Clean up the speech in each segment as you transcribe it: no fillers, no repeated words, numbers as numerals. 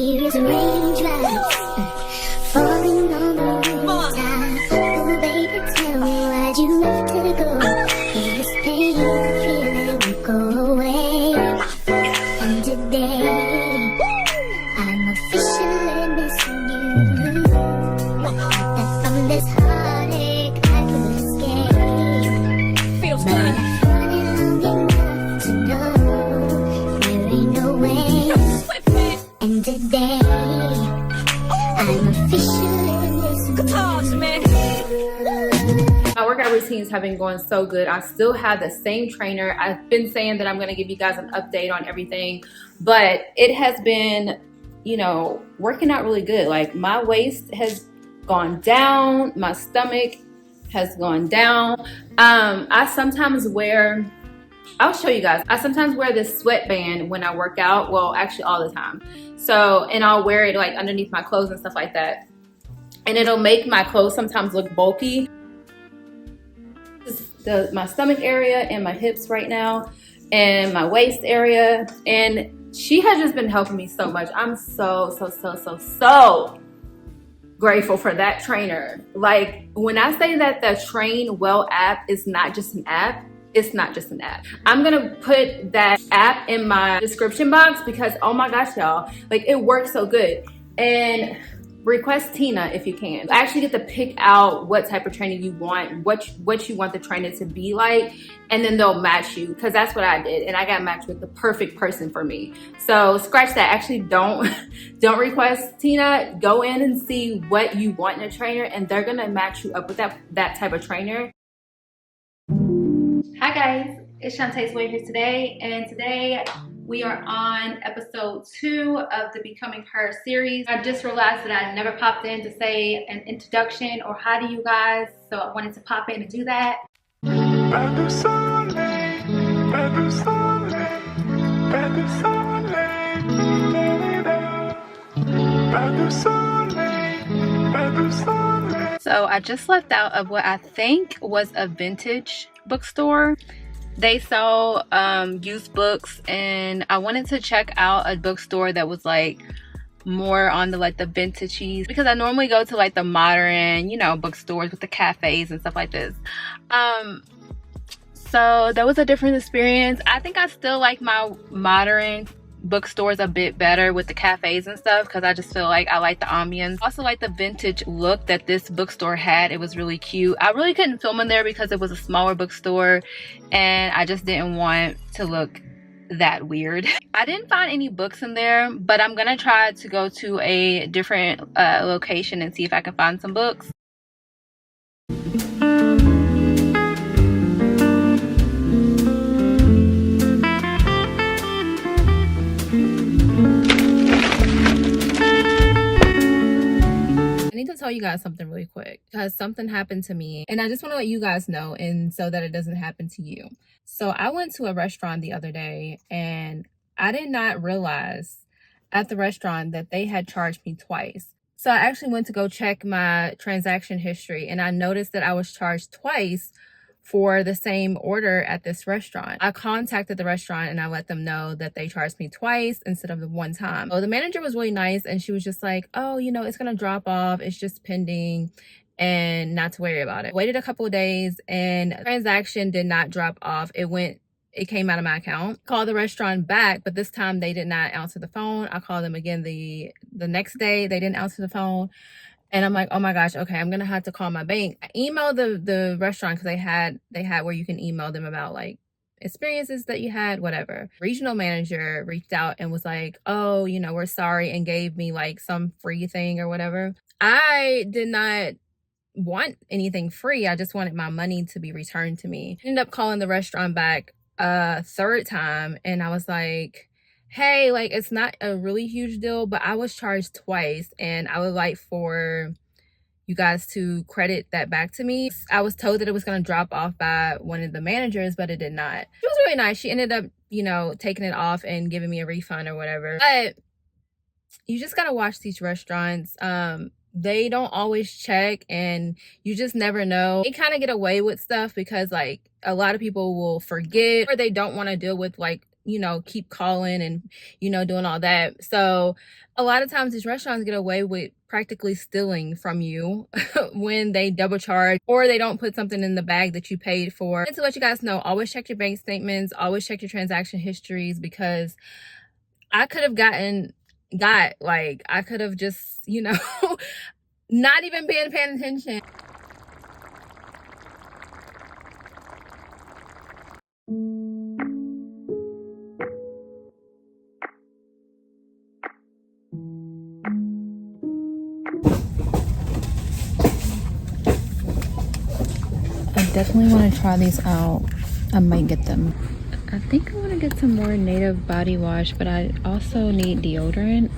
Here is raindrops falling on the rooftop. Oh, baby, tell me why'd you have to go? This pain feeling won't go away. And today, I'm officially missing you. That from this heartache I could escape. Feels good. I'm running long enough to know there ain't no way. And today, I'm officially missing you. My workout routines have been going so good. I still have the same trainer. I've been saying that I'm going to give you guys an update on everything, but it has been, you know, working out really good. Like, my waist has gone down, my stomach has gone down. I sometimes wear, I'll show you guys, I sometimes wear this sweatband when I work out. Well, actually all the time. So, and I'll wear it like underneath my clothes and stuff like that. And it'll make my clothes sometimes look bulky. My stomach area and my hips right now and my waist area, and she has just been helping me so much. I'm so grateful for that trainer. Like, when I say that the Trainwell app is not just an app, it's not just an app. I'm gonna put that app in my description box because, oh my gosh, y'all, like, it works so good. And request Tina if you can. You actually get to pick out what type of training you want, what you want the trainer to be like, and then they'll match you, because that's what I did, and I got matched with the perfect person for me. So scratch that. Actually, don't request Tina. Go in and see what you want in a trainer, and they're gonna match you up with that type of trainer. Hi guys, it's Shawnta's Way here today, and today we are on episode 2 of the Becoming Her series. I just realized that I never popped in to say an introduction or hi to you guys, so I wanted to pop in and do that. So I just left out of what I think was a vintage bookstore. They sell used books, and I wanted to check out a bookstore that was like more on the like the vintagey, because I normally go to like the modern, you know, bookstores with the cafes and stuff like this. So that was a different experience. I think I still like my modern bookstores a bit better with the cafes and stuff, because I just feel like I like the ambience. Also like the vintage look that this bookstore had. It was really cute. I really couldn't film in there because it was a smaller bookstore and I just didn't want to look that weird. I didn't find any books in there, but I'm gonna try to go to a different location and see if I can find some books. I need to tell you guys something really quick, because something happened to me and I just want to let you guys know, and so that it doesn't happen to you. So I went to a restaurant the other day and I did not realize at the restaurant that they had charged me twice. So I actually went to go check my transaction history and I noticed that I was charged twice for the same order at this restaurant. I contacted the restaurant and I let them know that they charged me twice instead of the one time. So the manager was really nice and she was just like, oh, you know, it's gonna drop off, it's just pending, and not to worry about it. Waited a couple of days and the transaction did not drop off. It came out of my account. Called the restaurant back, but this time they did not answer the phone. I called them again the next day, they didn't answer the phone. And I'm like, oh my gosh, okay, I'm gonna have to call my bank. I emailed the restaurant because they had where you can email them about like experiences that you had, whatever. Regional manager reached out and was like, oh, you know, we're sorry, and gave me like some free thing or whatever. I did not want anything free. I just wanted my money to be returned to me. Ended up calling the restaurant back a third time and I was like, hey, like, it's not a really huge deal, but I was charged twice and I would like for you guys to credit that back to me. I was told that it was going to drop off by one of the managers, but it did not. She was really nice. She ended up, you know, taking it off and giving me a refund or whatever. But you just got to watch these restaurants. They don't always check and you just never know. They kind of get away with stuff because like a lot of people will forget, or they don't want to deal with like you know, keep calling and, you know, doing all that. So a lot of times these restaurants get away with practically stealing from you when they double charge or they don't put something in the bag that you paid for. And to let you guys know, always check your bank statements, always check your transaction histories, because I could have I could have just, you know, not even paying attention. I definitely want to try these out. I might get them. I think I want to get some more native body wash, but I also need deodorant.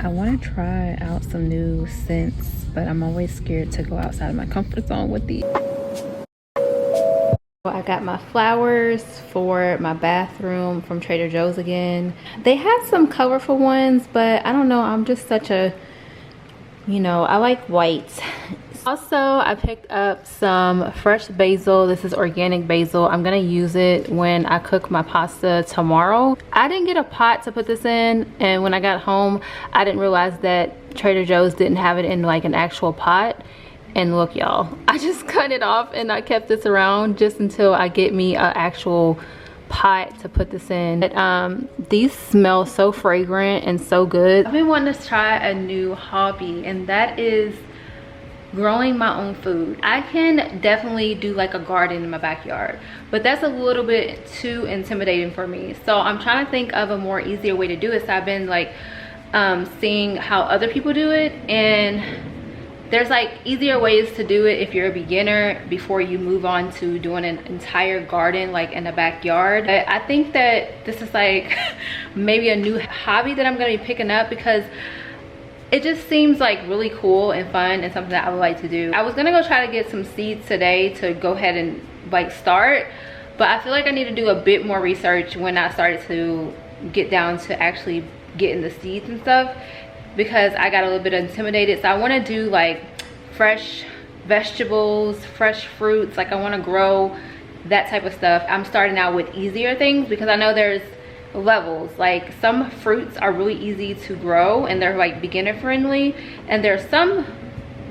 I want to try out some new scents, but I'm always scared to go outside of my comfort zone with these. I got my flowers for my bathroom from Trader Joe's again. They had some colorful ones, but I don't know, I'm just such a, you know, I like whites. Also, I picked up some fresh basil. This is organic basil. I'm gonna use it when I cook my pasta tomorrow. I didn't get a pot to put this in, and when I got home, I didn't realize that Trader Joe's didn't have it in like an actual pot. And look, y'all, I just cut it off and I kept this around just until I get me an actual pot to put this in. But, these smell so fragrant and so good. I've been wanting to try a new hobby, and that is growing my own food. I can definitely do like a garden in my backyard, but that's a little bit too intimidating for me. So I'm trying to think of a more easier way to do it. So I've been like seeing how other people do it, and there's like easier ways to do it if you're a beginner before you move on to doing an entire garden like in the backyard. But I think that this is like maybe a new hobby that I'm gonna be picking up, because it just seems like really cool and fun and something that I would like to do. I was gonna go try to get some seeds today to go ahead and like start, but I feel like I need to do a bit more research when I started to get down to actually getting the seeds and stuff, because I got a little bit intimidated. So I want to do like fresh vegetables, fresh fruits. Like I want to grow that type of stuff. I'm starting out with easier things because I know there's levels. Like some fruits are really easy to grow and they're like beginner friendly, and there's some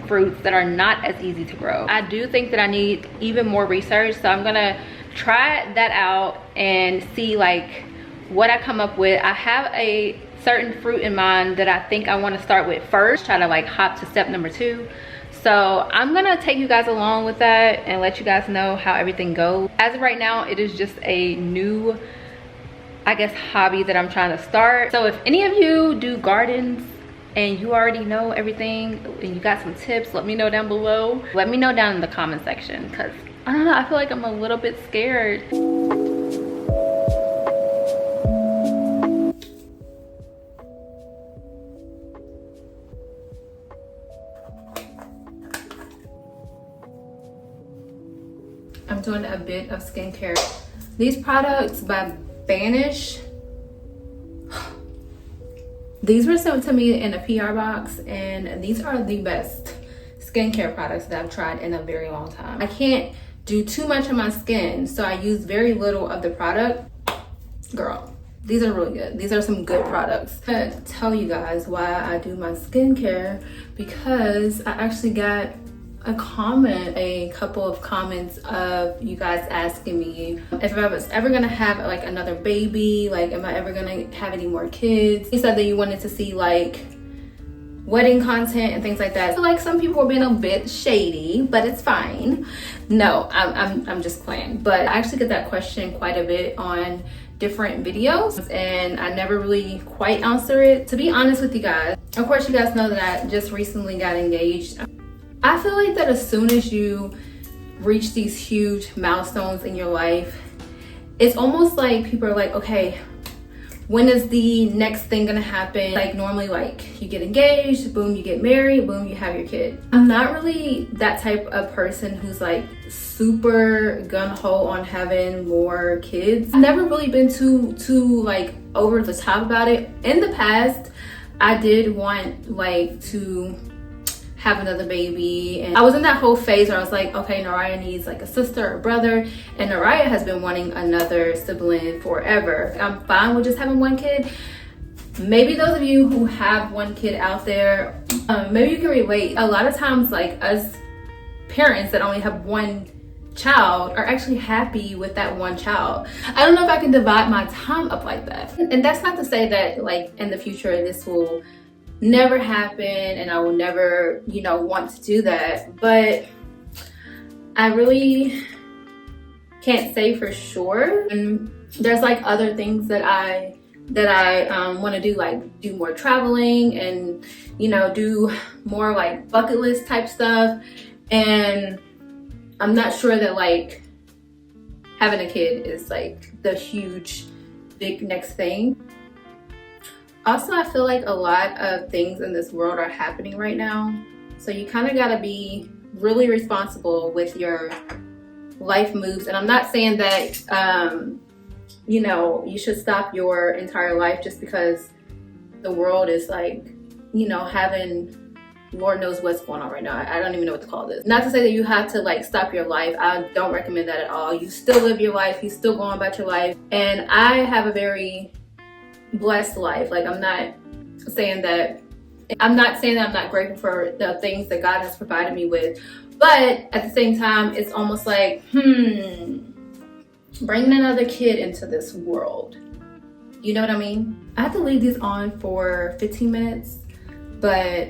fruits that are not as easy to grow. I do think that I need even more research, so I'm gonna try that out and see like what I come up with. I have a certain fruit in mind that I think I want to start with first, try to like hop to step number 2. So I'm gonna take you guys along with that and let you guys know how everything goes. As of right now, it is just a new, I guess, hobby that I'm trying to start. So if any of you do gardens and you already know everything and you got some tips, let me know down below. Let me know down in the comment section, because I don't know, I feel like I'm a little bit scared. I'm doing a bit of skincare. These products by Banish, these were sent to me in a PR box, and these are the best skincare products that I've tried in a very long time. I can't do too much on my skin, so I use very little of the product. Girl, these are really good. These are some good products. I'm gonna tell you guys why I do my skincare, because I actually got a couple of comments of you guys asking me if I was ever gonna have like another baby, like am I ever gonna have any more kids. You said that you wanted to see like wedding content and things like that. So like some people were being a bit shady, but it's fine. No, I'm just playing. But I actually get that question quite a bit on different videos, and I never really quite answer it, to be honest with you guys. Of course, you guys know that I just recently got engaged. I feel like that as soon as you reach these huge milestones in your life, it's almost like people are like, okay, when is the next thing gonna happen? Like normally like you get engaged, boom, you get married, boom, you have your kid. I'm not really that type of person who's like super gung-ho on having more kids. I've never really been too like over the top about it. In the past, I did want like to have another baby. And I was in that whole phase where I was like, okay, Naraya needs like a sister or brother, and Naraya has been wanting another sibling forever. I'm fine with just having one kid. Maybe those of you who have one kid out there, maybe you can relate. A lot of times, like, us parents that only have one child are actually happy with that one child. I don't know if I can divide my time up like that. And that's not to say that, like, in the future this will never happen and I will never, you know, want to do that. But I really can't say for sure. And there's like other things that I want to do, like do more traveling and, you know, do more like bucket list type stuff. And I'm not sure that like having a kid is like the huge big next thing. Also, I feel like a lot of things in this world are happening right now, so you kind of got to be really responsible with your life moves. And I'm not saying that you know, you should stop your entire life just because the world is like, you know, having Lord knows what's going on right now. I don't even know what to call this. Not to say that you have to like stop your life. I don't recommend that at all. You still live your life. You still go on about your life. And I have a very blessed life. Like, I'm not saying that I'm not grateful for the things that God has provided me with. But at the same time, it's almost like, bringing another kid into this world. You know what I mean? I have to leave these on for 15 minutes, but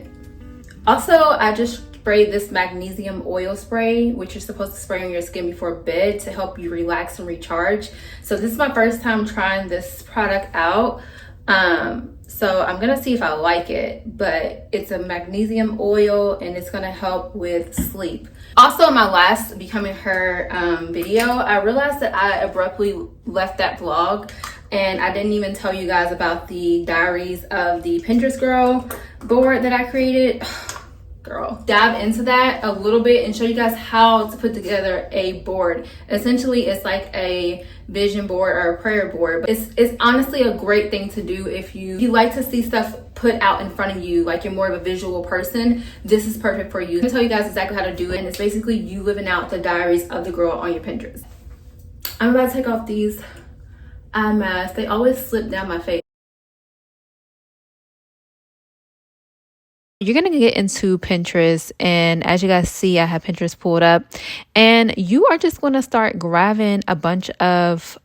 also I just sprayed this magnesium oil spray, which you're supposed to spray on your skin before bed to help you relax and recharge. So this is my first time trying this product out. So I'm gonna see if I like it, but it's a magnesium oil and it's gonna help with sleep. Also, in my last Becoming Her video, I realized that I abruptly left that vlog and I didn't even tell you guys about the diaries of the Pinterest girl board that I created. Girl, dive into that a little bit and show you guys how to put together a board. Essentially, it's like a vision board or a prayer board, but it's honestly a great thing to do if you like to see stuff put out in front of you, like you're more of a visual person. This is perfect for you. I'm gonna tell you guys exactly how to do it, and it's basically you living out the diaries of the girl on your Pinterest. I'm about to take off these eye masks. They always slip down my face. You're going to get into Pinterest, and as you guys see, I have Pinterest pulled up, and you are just going to start grabbing a bunch of,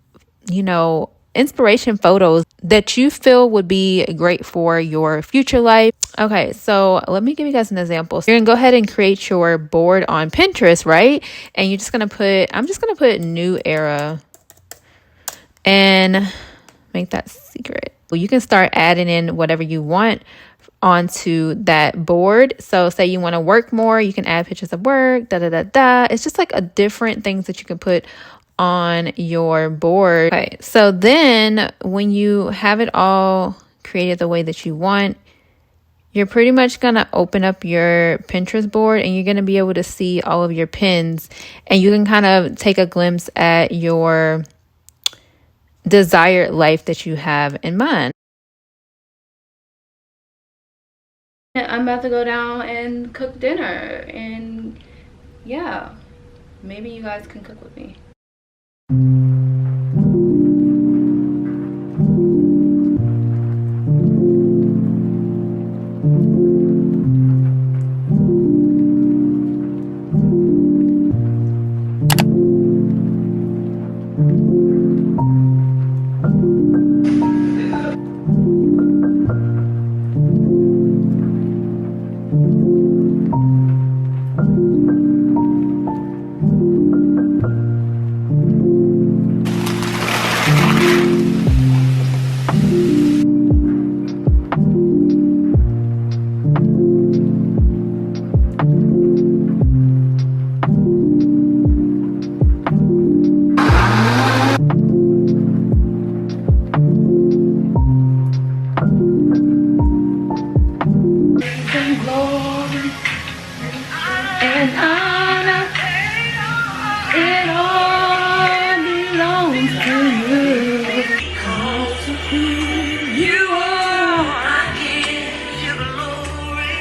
you know, inspiration photos that you feel would be great for your future life. Okay, so let me give you guys an example. So you're gonna go ahead and create your board on Pinterest, right? And you're just gonna I'm just gonna put New Era and make that secret. Well, you can start adding in whatever you want onto that board. So say you want to work more, you can add pictures of work, It's just like a different things that you can put on your board. Okay, so then when you have it all created the way that you want, you're pretty much gonna open up your Pinterest board and you're gonna be able to see all of your pins, and you can kind of take a glimpse at your desired life that you have in mind. I'm about to go down and cook dinner, and yeah, maybe you guys can cook with me. You are, I give you glory.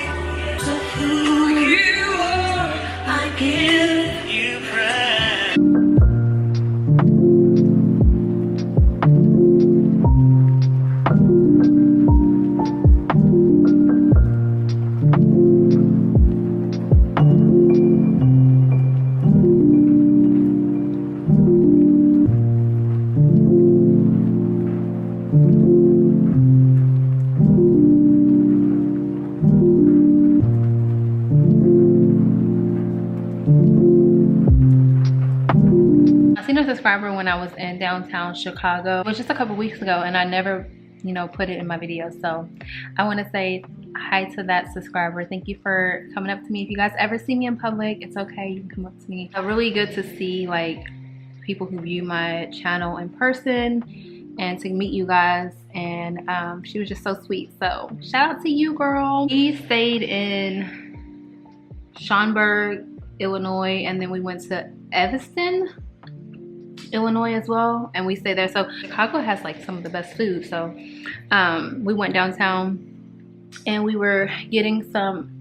subscriber when I was in downtown Chicago. It was just a couple weeks ago, and I never, you know, put it in my video. So I want to say hi to that subscriber. Thank you for coming up to me. If you guys ever see me in public, it's okay, you can come up to me. Really good to see like people who view my channel in person and to meet you guys. And she was just so sweet. So shout out to you, girl. We stayed in Schaumburg, Illinois, and then we went to Evanston, Illinois as well, and we stayed there. So Chicago has like some of the best food. So we went downtown and we were getting some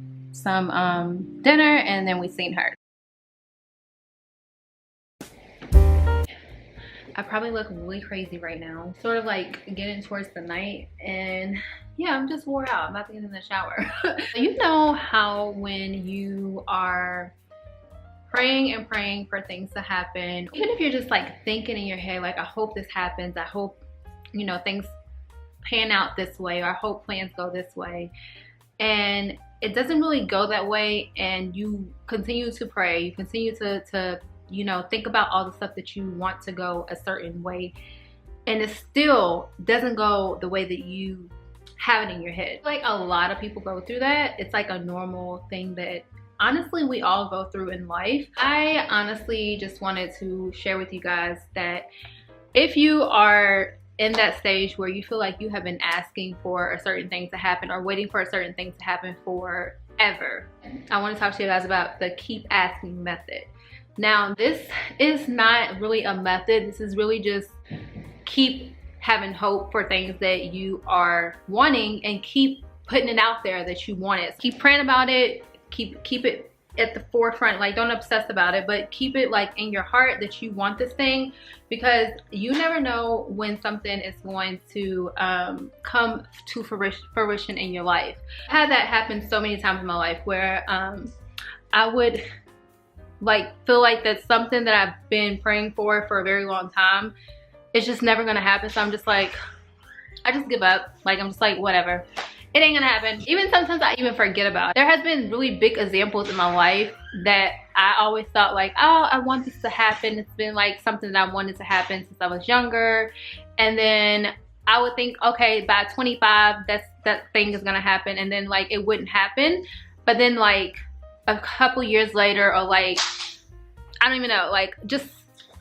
dinner, and then we seen her. I probably look really crazy right now, sort of like getting towards the night, and yeah, I'm just wore out. I'm about to get in the shower. You know how when you are praying and praying for things to happen, even if you're just like thinking in your head like, I hope this happens, I hope, you know, things pan out this way, or I hope plans go this way, and it doesn't really go that way, and you continue to pray, you continue to you know, think about all the stuff that you want to go a certain way, and it still doesn't go the way that you have it in your head. Like a lot of people go through that. It's like a normal thing that honestly we all go through in life. I honestly just wanted to share with you guys that if you are in that stage where you feel like you have been asking for a certain thing to happen or waiting for a certain thing to happen forever, I want to talk to you guys about the keep asking method. Now, this is not really a method. This is really just keep having hope for things that you are wanting, and keep putting it out there that you want it. Keep praying about it. Keep it at the forefront. Like, don't obsess about it, but keep it like in your heart that you want this thing, because you never know when something is going to come to fruition in your life. I had that happen so many times in my life where I would like feel like that's something that I've been praying for a very long time. It's just never gonna happen. So I'm just like, I just give up. Like, I'm just like, whatever, it ain't gonna happen. Even sometimes I even forget about it. There has been really big examples in my life that I always thought like, oh, I want this to happen. It's been like something that I wanted to happen since I was younger. And then I would think, okay, by 25, that thing is gonna happen. And then like it wouldn't happen. But then like a couple years later, or like, I don't even know, like just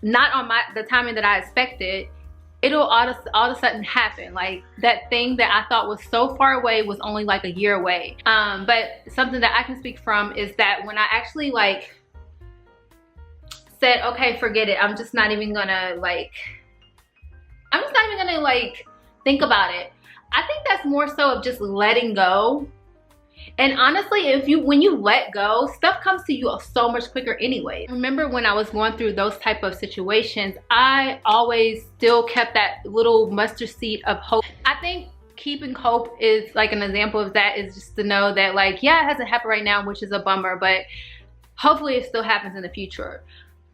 not on the timing that I expected, it'll all of a sudden happen. Like that thing that I thought was so far away was only like a year away. But something that I can speak from is that when I actually like said, okay, forget it, I'm just not even gonna like think about it. I think that's more so of just letting go. And honestly, when you let go, stuff comes to you so much quicker anyway. Remember when I was going through those type of situations, I always still kept that little mustard seed of hope. I think keeping hope is like an example of that, is just to know that like, yeah, it hasn't happened right now, which is a bummer, but hopefully it still happens in the future.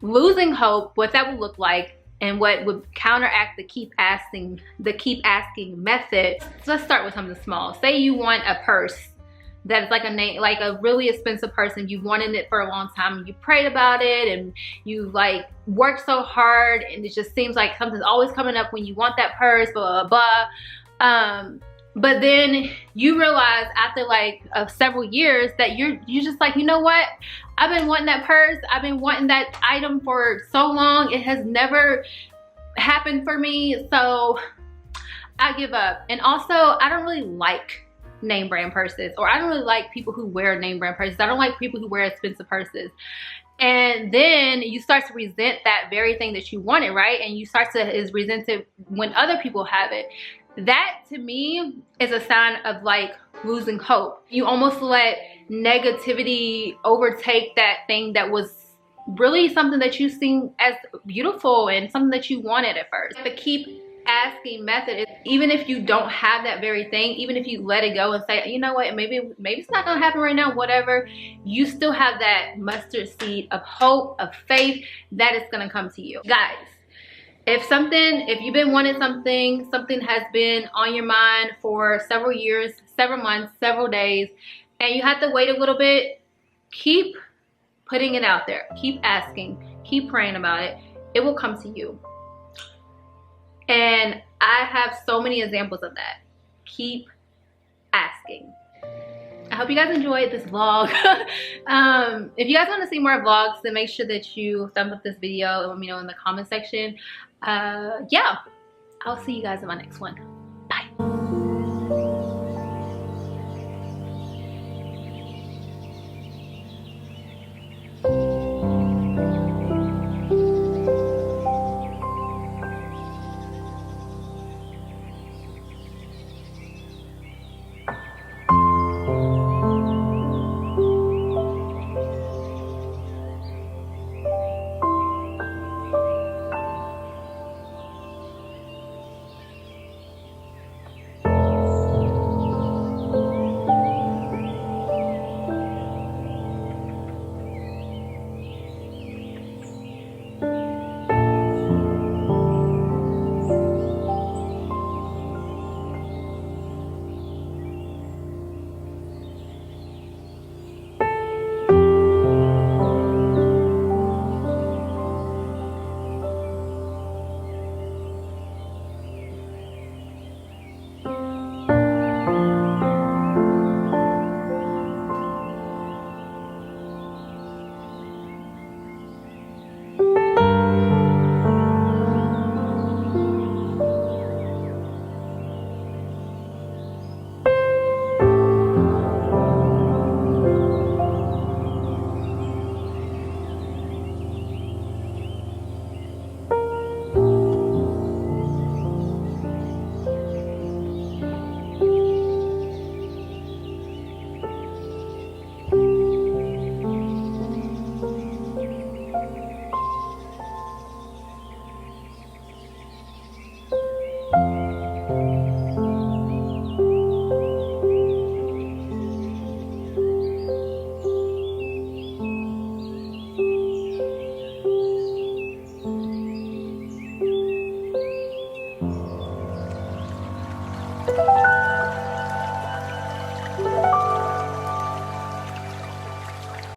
Losing hope, what that would look like, and what would counteract the keep asking method. So let's start with something small. Say you want a purse that is like a really expensive purse, and you've wanted it for a long time, and you prayed about it, and you like worked so hard, and it just seems like something's always coming up when you want that purse, blah blah blah. But then you realize after like several years that you're just like, you know what, I've been wanting that purse, I've been wanting that item for so long, it has never happened for me, so I give up. And also, I don't really like name brand purses, or I don't really like people who wear name brand purses. I don't like people who wear expensive purses. And then you start to resent that very thing that you wanted, right? And you start to resent it when other people have it. That to me is a sign of like losing hope. You almost let negativity overtake that thing that was really something that you seen as beautiful and something that you wanted at first. The keep asking method is, even if you don't have that very thing, even if you let it go and say, you know what, maybe it's not gonna happen right now, whatever, you still have that mustard seed of hope, of faith that it's gonna come to you. Guys, if you've been wanting something has been on your mind for several years, several months, several days, and you have to wait a little bit, keep putting it out there, keep asking, keep praying about it. it will come to you. And I have so many examples of that. Keep asking. I hope you guys enjoyed this vlog. If you guys want to see more vlogs, then make sure that you thumbs up this video and let me know in the comment section. Yeah, I'll see you guys in my next one.